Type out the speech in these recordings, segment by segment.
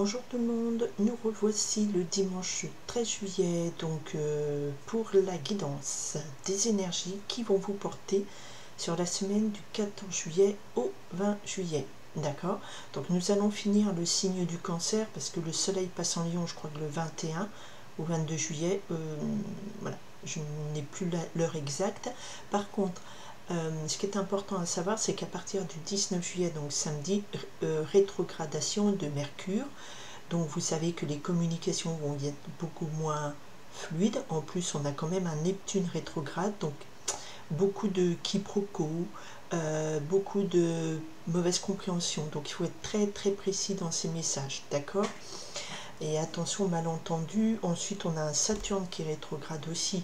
Bonjour tout le monde, nous revoici le dimanche 13 juillet donc pour la guidance des énergies qui vont vous porter sur la semaine du 14 juillet au 20 juillet. D'accord? Donc nous allons finir le signe du cancer parce que le soleil passe en Lion, je crois que le 21 ou 22 juillet. Voilà, je n'ai plus l'heure exacte. Par contre, ce qui est important à savoir, c'est qu'à partir du 19 juillet, donc samedi, rétrogradation de Mercure. Donc vous savez que les communications vont y être beaucoup moins fluides. En plus, on a quand même un Neptune rétrograde, donc beaucoup de quiproquos, beaucoup de mauvaise compréhension. Donc il faut être très très précis dans ces messages, d'accord? Et attention, malentendu. Ensuite, on a un Saturne qui rétrograde aussi.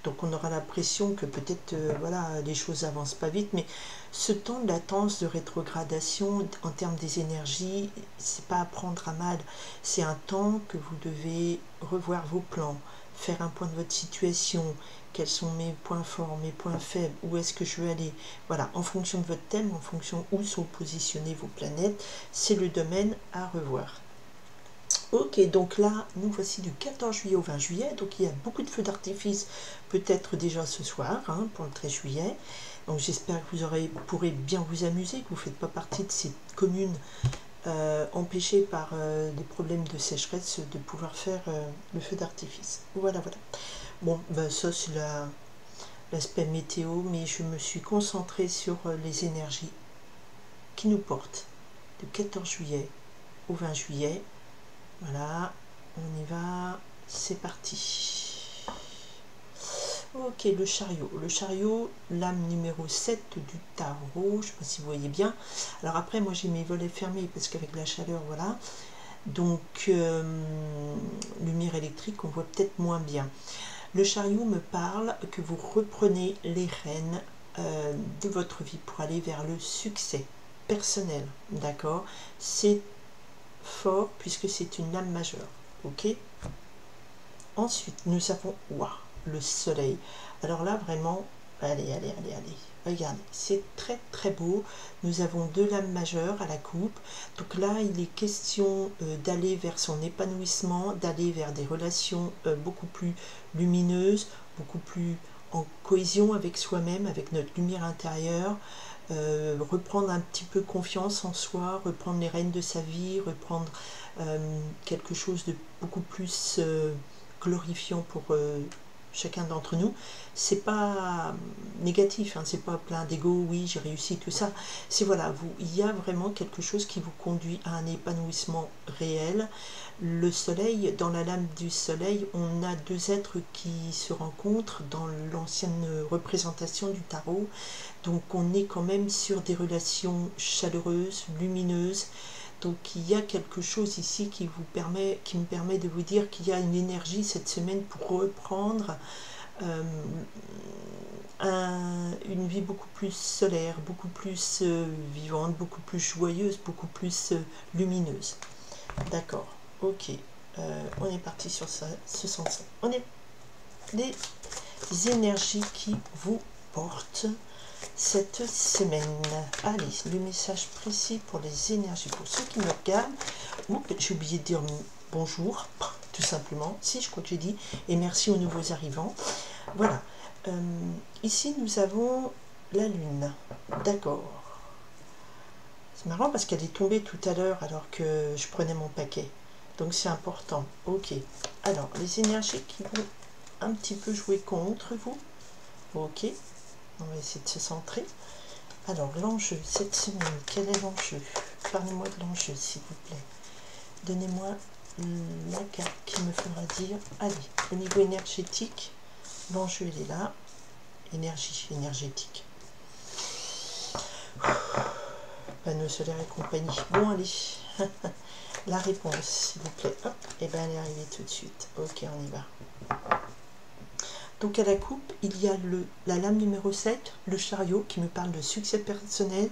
Donc, on aura l'impression que peut-être, voilà, les choses avancent pas vite. Mais ce temps de latence de rétrogradation, en termes des énergies, c'est pas à prendre à mal. C'est un temps que vous devez revoir vos plans, faire un point de votre situation. Quels sont mes points forts, mes points faibles, où est-ce que je veux aller? Voilà, en fonction de votre thème, en fonction où sont positionnées vos planètes, c'est le domaine à revoir. Ok, donc là, nous voici du 14 juillet au 20 juillet. Donc il y a beaucoup de feux d'artifice, peut-être déjà ce soir, hein, pour le 13 juillet. Donc j'espère que vous pourrez bien vous amuser, que vous ne faites pas partie de ces communes empêchées par des problèmes de sécheresse de pouvoir faire le feu d'artifice. Voilà, voilà. Bon, ben ça c'est l'aspect météo, mais je me suis concentrée sur les énergies qui nous portent du 14 juillet au 20 juillet. Voilà, on y va, c'est parti. Ok, le chariot, l'âme numéro 7 du tarot, je ne sais pas si vous voyez bien. Alors après, moi j'ai mes volets fermés parce qu'avec la chaleur, voilà. Donc, lumière électrique, on voit peut-être moins bien. Le chariot me parle que vous reprenez les rênes de votre vie pour aller vers le succès personnel, d'accord? C'est fort puisque c'est une lame majeure. Ok. Ensuite nous avons le soleil. Alors là vraiment, allez, regardez, c'est très très beau. Nous avons deux lames majeures à la coupe. Donc là il est question d'aller vers son épanouissement, d'aller vers des relations beaucoup plus lumineuses, beaucoup plus en cohésion avec soi-même, avec notre lumière intérieure. Reprendre un petit peu confiance en soi, reprendre les rênes de sa vie, reprendre quelque chose de beaucoup plus glorifiant pour chacun d'entre nous. C'est pas négatif, hein, c'est pas plein d'ego, oui j'ai réussi, tout ça. C'est voilà, il y a vraiment quelque chose qui vous conduit à un épanouissement réel. Le soleil, dans la lame du soleil, on a deux êtres qui se rencontrent dans l'ancienne représentation du tarot. Donc on est quand même sur des relations chaleureuses, lumineuses. Donc il y a quelque chose ici qui me permet de vous dire qu'il y a une énergie cette semaine pour reprendre une vie beaucoup plus solaire, beaucoup plus vivante, beaucoup plus joyeuse, beaucoup plus lumineuse. D'accord, ok. On est parti sur ça, ce sens-là. On est les énergies qui vous portent cette semaine. Allez, le message précis pour les énergies, pour ceux qui me regardent. J'ai oublié de dire bonjour, tout simplement. Si, je crois que j'ai dit. Et merci aux nouveaux arrivants. Voilà. Ici, nous avons la Lune. D'accord. C'est marrant parce qu'elle est tombée tout à l'heure alors que je prenais mon paquet. Donc, c'est important. Ok. Alors, les énergies qui vont un petit peu jouer contre vous. Ok. On va essayer de se centrer. Alors, l'enjeu cette semaine, quel est l'enjeu? Parlez-moi de l'enjeu, s'il vous plaît. Donnez-moi la carte qu'il me faudra dire. Allez, au niveau énergétique, l'enjeu, il est là. Énergie énergétique. Panneau solaire et compagnie. Bon, allez. La réponse, s'il vous plaît. Hop, et bien, elle est arrivée tout de suite. Ok, on y va. Donc à la coupe, il y a la lame numéro 7, le chariot, qui me parle de succès personnel,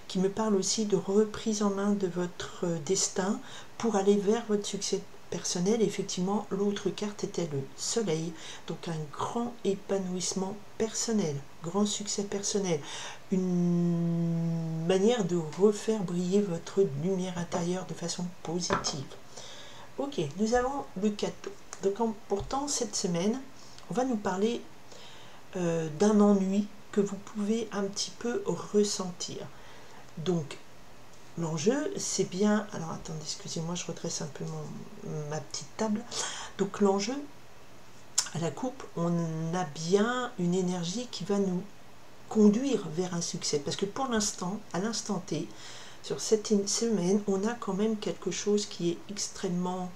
qui me parle aussi de reprise en main de votre destin pour aller vers votre succès personnel. Et effectivement, l'autre carte était le soleil, donc un grand épanouissement personnel, grand succès personnel, une manière de refaire briller votre lumière intérieure de façon positive. Ok, nous avons le cadeau. Donc pourtant, cette semaine, on va nous parler d'un ennui que vous pouvez un petit peu ressentir. Donc, l'enjeu, c'est bien... Alors, attendez, excusez-moi, je redresse un peu ma petite table. Donc, l'enjeu, à la coupe, on a bien une énergie qui va nous conduire vers un succès. Parce que pour l'instant, à l'instant T, sur cette semaine, on a quand même quelque chose qui est extrêmement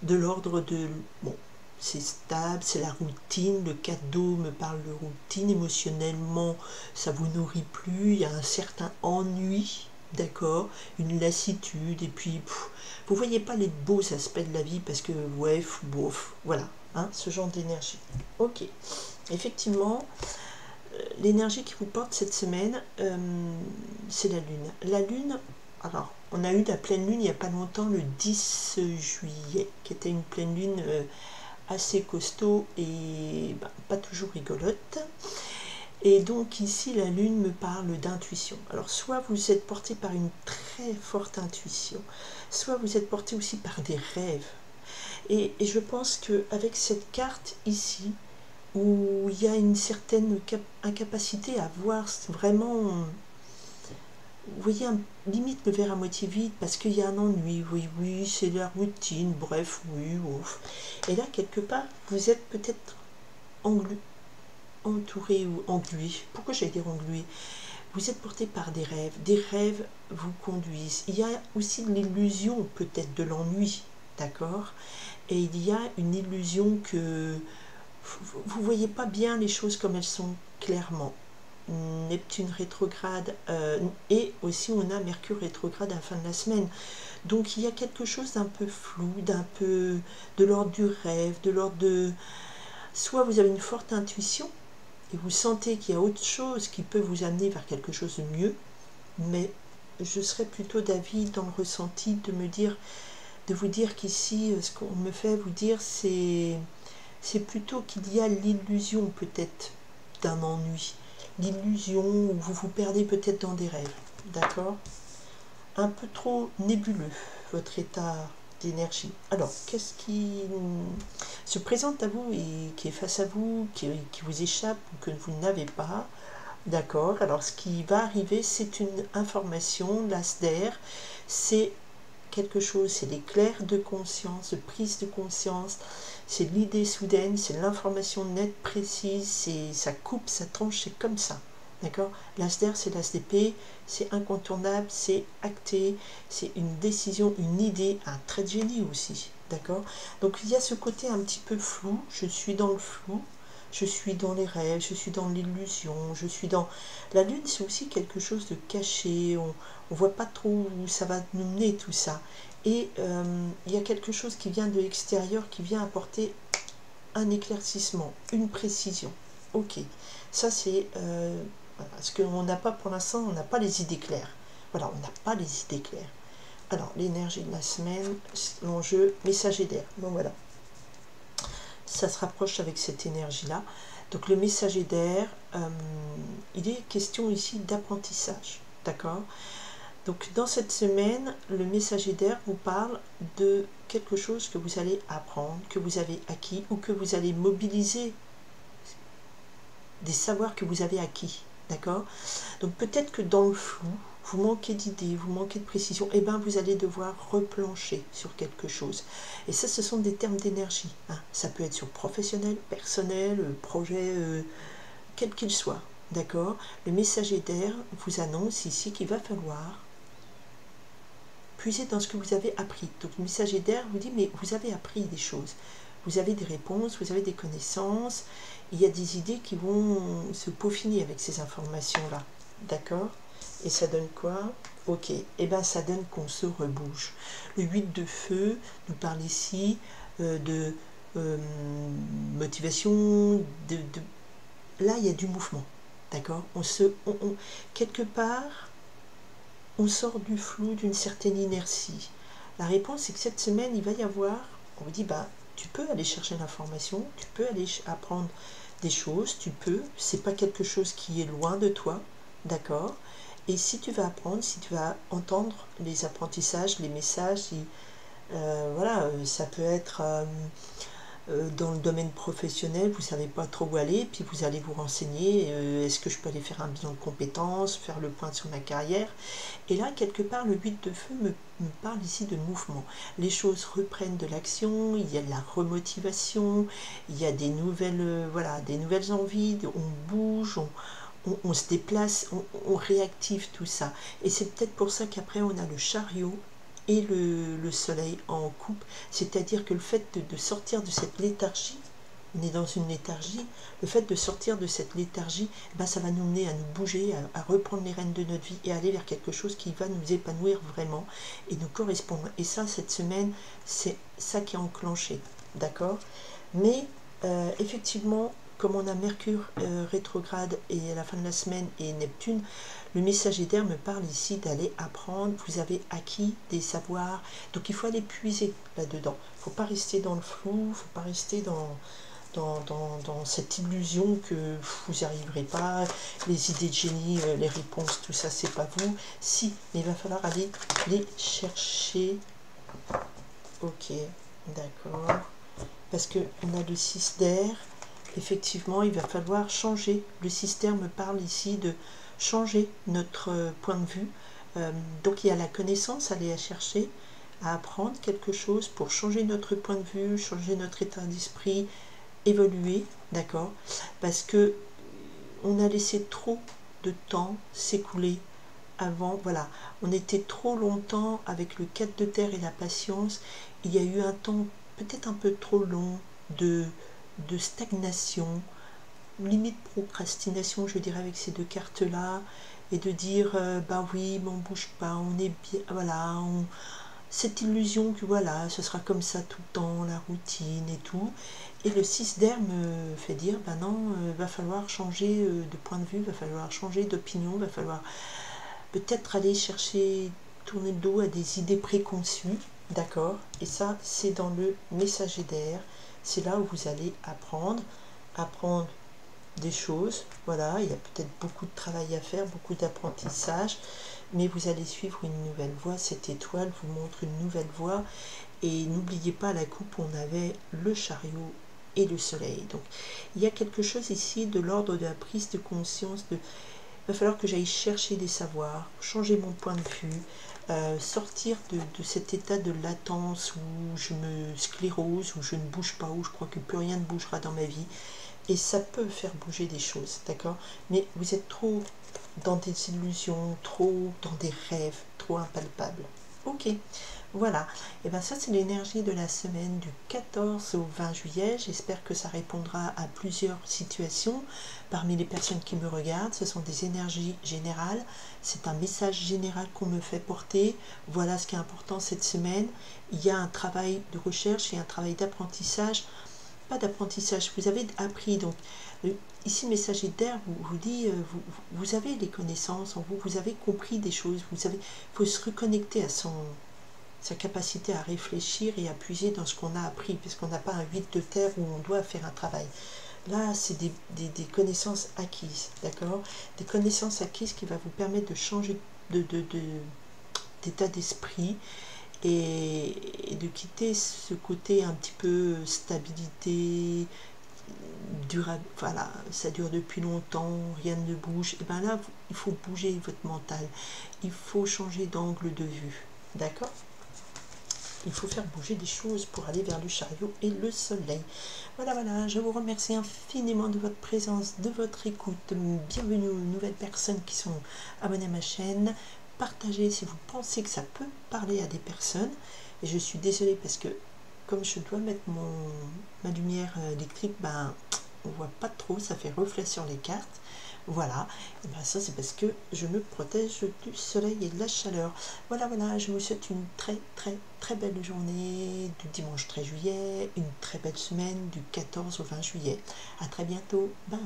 de l'ordre de... Bon, c'est stable, c'est la routine, le cadeau me parle de routine, émotionnellement, ça vous nourrit plus, il y a un certain ennui, d'accord, une lassitude, et puis, vous voyez pas les beaux aspects de la vie, parce que, ouais, bof, voilà, hein, ce genre d'énergie. Ok, effectivement, l'énergie qui vous porte cette semaine, c'est la Lune. La Lune, alors, on a eu la pleine Lune il n'y a pas longtemps, le 10 juillet, qui était une pleine Lune assez costaud et pas toujours rigolote. Et donc ici, la Lune me parle d'intuition. Alors, soit vous êtes porté par une très forte intuition, soit vous êtes porté aussi par des rêves. Et je pense qu'avec cette carte ici, où il y a une certaine incapacité à voir vraiment, vous voyez, limite le verre à moitié vide, parce qu'il y a un ennui, oui, c'est la routine, bref, oui, ouf. Et là, quelque part, vous êtes peut-être entouré ou englué. Pourquoi j'allais dire englué? Vous êtes porté par des rêves vous conduisent. Il y a aussi l'illusion peut-être de l'ennui, d'accord? Et il y a une illusion que vous ne voyez pas bien les choses comme elles sont clairement. Neptune rétrograde et aussi on a Mercure rétrograde à la fin de la semaine. Donc il y a quelque chose d'un peu flou, d'un peu de l'ordre du rêve, de l'ordre de... Soit vous avez une forte intuition et vous sentez qu'il y a autre chose qui peut vous amener vers quelque chose de mieux, mais je serais plutôt d'avis dans le ressenti de me dire, de vous dire qu'ici, ce qu'on me fait vous dire, c'est plutôt qu'il y a l'illusion peut-être d'un ennui, l'illusion où vous vous perdez peut-être dans des rêves, d'accord? Un peu trop nébuleux, votre état d'énergie. Alors, qu'est-ce qui se présente à vous et qui est face à vous, qui vous échappe ou que vous n'avez pas? D'accord, alors ce qui va arriver, c'est une information, l'as d'air, c'est quelque chose, c'est l'éclair de conscience, de prise de conscience, c'est l'idée soudaine, c'est l'information nette, précise, ça coupe, ça tranche, c'est comme ça. D'accord? L'as d'air, c'est l'as d'épée, c'est incontournable, c'est acté, c'est une décision, une idée, un trait de génie aussi. D'accord? Donc il y a ce côté un petit peu flou, je suis dans le flou, je suis dans les rêves, je suis dans l'illusion, je suis dans... La lune, c'est aussi quelque chose de caché, on ne voit pas trop où ça va nous mener tout ça. Et il y a quelque chose qui vient de l'extérieur, qui vient apporter un éclaircissement, une précision. Ok, ça c'est... voilà, parce qu'on n'a pas pour l'instant, on n'a pas les idées claires. Voilà, on n'a pas les idées claires. Alors, l'énergie de la semaine, l'enjeu, messager d'air. Bon voilà, ça se rapproche avec cette énergie-là. Donc le messager d'air, il est question ici d'apprentissage. D'accord? Donc dans cette semaine, le messager d'air vous parle de quelque chose que vous allez apprendre, que vous avez acquis ou que vous allez mobiliser des savoirs que vous avez acquis. D'accord? Donc peut-être que dans le flou, vous manquez d'idées, vous manquez de précision, et bien vous allez devoir replancher sur quelque chose. Et ça, ce sont des termes d'énergie. Hein. Ça peut être sur professionnel, personnel, projet, quel qu'il soit. D'accord? Le messager d'air vous annonce ici qu'il va falloir puiser dans ce que vous avez appris. Donc le messager d'air vous dit, mais vous avez appris des choses. Vous avez des réponses, vous avez des connaissances, il y a des idées qui vont se peaufiner avec ces informations-là. D'accord? Et ça donne quoi? Ok, et bien ça donne qu'on se rebouge. Le 8 de feu nous parle ici de motivation, là il y a du mouvement. D'accord? Quelque part, on sort du flou, d'une certaine inertie. La réponse, c'est que cette semaine, il va y avoir, on vous dit, bah, tu peux aller chercher l'information, tu peux aller apprendre des choses, tu peux, c'est pas quelque chose qui est loin de toi, d'accord? Et si tu vas apprendre, si tu vas entendre les apprentissages, les messages, Voilà, ça peut être dans le domaine professionnel, vous ne savez pas trop où aller, puis vous allez vous renseigner, est-ce que je peux aller faire un bilan de compétences, faire le point sur ma carrière. Et là, quelque part, le 8 de feu me parle ici de mouvement. Les choses reprennent de l'action, il y a de la remotivation, il y a des nouvelles, voilà, des nouvelles envies, on bouge, on se déplace, on réactive tout ça. Et c'est peut-être pour ça qu'après on a le chariot et le soleil en coupe, c'est-à-dire que le fait de sortir de cette léthargie, on est dans une léthargie, le fait de sortir de cette léthargie, eh ben, ça va nous mener à nous bouger, à reprendre les rênes de notre vie et aller vers quelque chose qui va nous épanouir vraiment et nous correspondre. Et ça, cette semaine, c'est ça qui est enclenché, d'accord? Mais effectivement, comme on a Mercure rétrograde et à la fin de la semaine et Neptune, le messager d'air me parle ici d'aller apprendre. Vous avez acquis des savoirs, donc il faut aller puiser là-dedans. Il ne faut pas rester dans le flou, il ne faut pas rester dans cette illusion que vous n'y arriverez pas, les idées de génie, les réponses, tout ça, c'est pas vous. Si, mais il va falloir aller les chercher. Ok, d'accord. Parce qu'on a le 6 d'air, effectivement, il va falloir changer. Le système me parle ici de changer notre point de vue. Donc il y a la connaissance, aller à chercher, à apprendre quelque chose pour changer notre point de vue, changer notre état d'esprit, évoluer, d'accord? Parce que on a laissé trop de temps s'écouler avant, voilà, on était trop longtemps avec le 4 de terre et la patience, il y a eu un temps peut-être un peu trop long de stagnation, limite procrastination, je dirais, avec ces deux cartes-là, et de dire, bah oui, mais on bouge pas, on est bien, voilà, cette illusion que voilà, ce sera comme ça tout le temps, la routine et tout. Et le 6 d'air me fait dire, bah non, va falloir changer de point de vue, va falloir changer d'opinion, va falloir peut-être aller chercher, tourner le dos à des idées préconçues, d'accord? Et ça, c'est dans le messager d'air. C'est là où vous allez apprendre des choses. Voilà, il y a peut-être beaucoup de travail à faire, beaucoup d'apprentissage, mais vous allez suivre une nouvelle voie. Cette étoile vous montre une nouvelle voie. Et n'oubliez pas, à la coupe, on avait le chariot et le soleil. Donc, il y a quelque chose ici de l'ordre de la prise de conscience de il va falloir que j'aille chercher des savoirs, changer mon point de vue, sortir de cet état de latence où je me sclérose, où je ne bouge pas, où je crois que plus rien ne bougera dans ma vie. Et ça peut faire bouger des choses, d'accord? Mais vous êtes trop dans des illusions, trop dans des rêves, trop impalpables. Ok, voilà. Et bien ça, c'est l'énergie de la semaine du 14 au 20 juillet. J'espère que ça répondra à plusieurs situations. Parmi les personnes qui me regardent, ce sont des énergies générales. C'est un message général qu'on me fait porter. Voilà ce qui est important cette semaine. Il y a un travail de recherche et un travail d'apprentissage. Pas d'apprentissage, vous avez appris. Donc, ici, le messager d'air vous dit, vous avez les connaissances en vous, vous avez compris des choses, vous savez, il faut se reconnecter à sa capacité à réfléchir et à puiser dans ce qu'on a appris, puisqu'on n'a pas un 8 de terre où on doit faire un travail. Là, c'est des connaissances acquises, d'accord? Des connaissances acquises qui vont vous permettre de changer d'état d'esprit et de quitter ce côté un petit peu stabilité, durable, voilà, ça dure depuis longtemps, rien ne bouge. Et bien là, il faut bouger votre mental, il faut changer d'angle de vue, d'accord? Il faut faire bouger des choses pour aller vers le chariot et le soleil. Voilà, voilà, je vous remercie infiniment de votre présence, de votre écoute. Bienvenue aux nouvelles personnes qui sont abonnées à ma chaîne. Partagez si vous pensez que ça peut parler à des personnes. Et je suis désolée parce que comme je dois mettre ma lumière électrique, ben, on voit pas trop, ça fait reflet sur les cartes. Voilà, et ben ça c'est parce que je me protège du soleil et de la chaleur. Voilà, voilà, je vous souhaite une très très très belle journée du dimanche 13 juillet, une très belle semaine du 14 au 20 juillet. À très bientôt, bye.